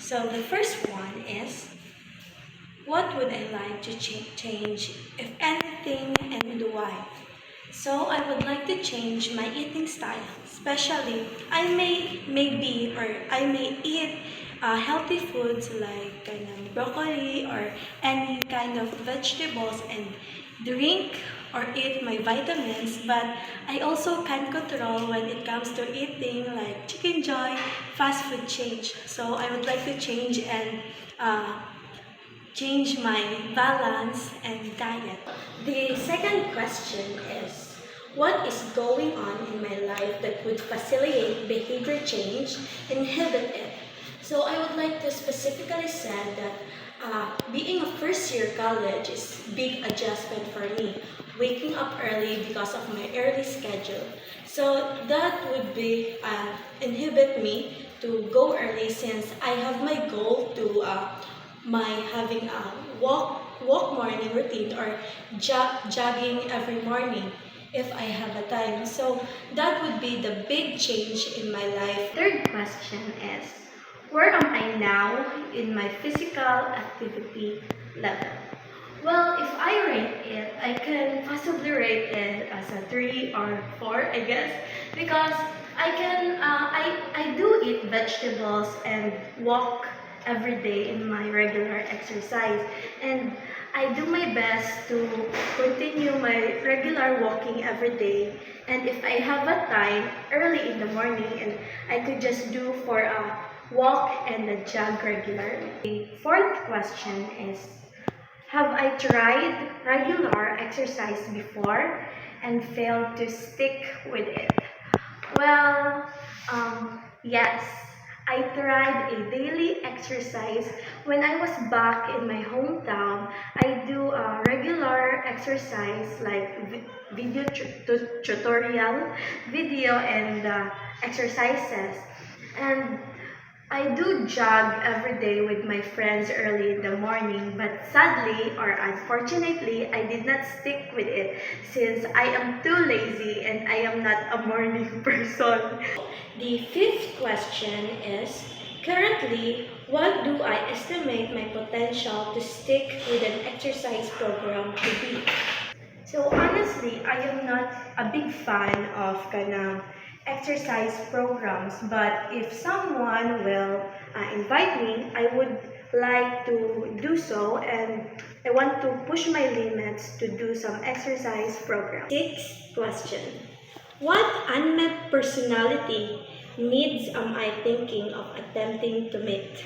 So the first one is, what would I like to change, if anything, and why? So I would like to change my eating style, especially I may eat healthy foods like broccoli or any kind of vegetables and drink or eat my vitamins, but I also can control when it comes to eating like chicken joy, fast food change. So I would like to change my balance and diet. The second question is, what is going on in my life that would facilitate behavior change, inhibit it? So I would like to specifically say that being a first year college is big adjustment for me. Waking up early because of my early schedule. So that would be inhibit me to go early since I have my goal to my having a walk morning routine or jogging every morning if I have a time. So that would be the big change in my life. Third question is, where am I now in my physical activity level? Well, if I rate it, I can possibly rate it as a 3 or 4, I guess, because I do eat vegetables and walk every day in my regular exercise, and I do my best to continue my regular walking every day. And if I have a time early in the morning, and I could just do for a walk and a jog regularly. The fourth question is, have I tried regular exercise before and failed to stick with it? Well, yes. I tried a daily exercise when I was back in my hometown. I do a regular exercise like video tutorial, video and exercises. And I do jog every day with my friends early in the morning, but sadly or unfortunately, I did not stick with it since I am too lazy and I am not a morning person. The fifth question is, currently, what do I estimate my potential to stick with an exercise program to be? So honestly, I am not a big fan of exercise programs, but if someone will invite me, I would like to do so, and I want to push my limits to do some exercise program. Sixth question. What unmet personality needs am I thinking of attempting to meet?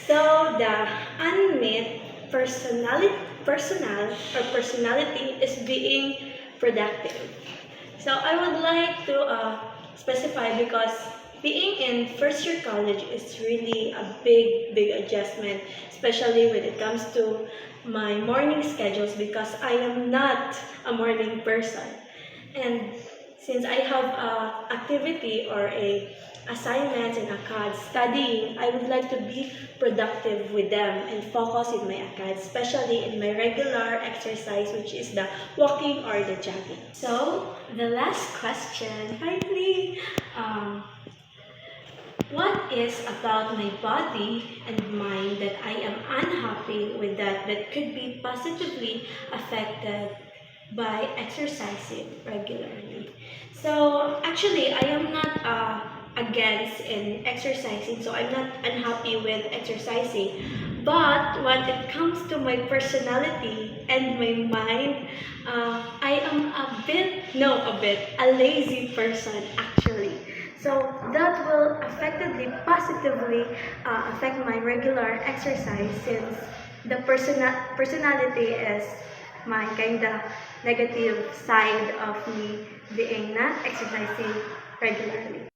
So the unmet personality is being productive. So I would like to specify, because being in first year college is really a big adjustment, especially when it comes to my morning schedules, because I am not a morning person. And since I have a activity or a assignments in ACAD studying, I would like to be productive with them and focus in my ACAD, especially in my regular exercise, which is the walking or the jogging. So the last question, finally, what is about my body and mind that I am unhappy with that could be positively affected by exercising regularly? So actually, I am not against in exercising, so I'm not unhappy with exercising. But when it comes to my personality and my mind, I am a lazy person actually. So that will positively affect my regular exercise, since the personality is my kinda negative side of me being not exercising regularly.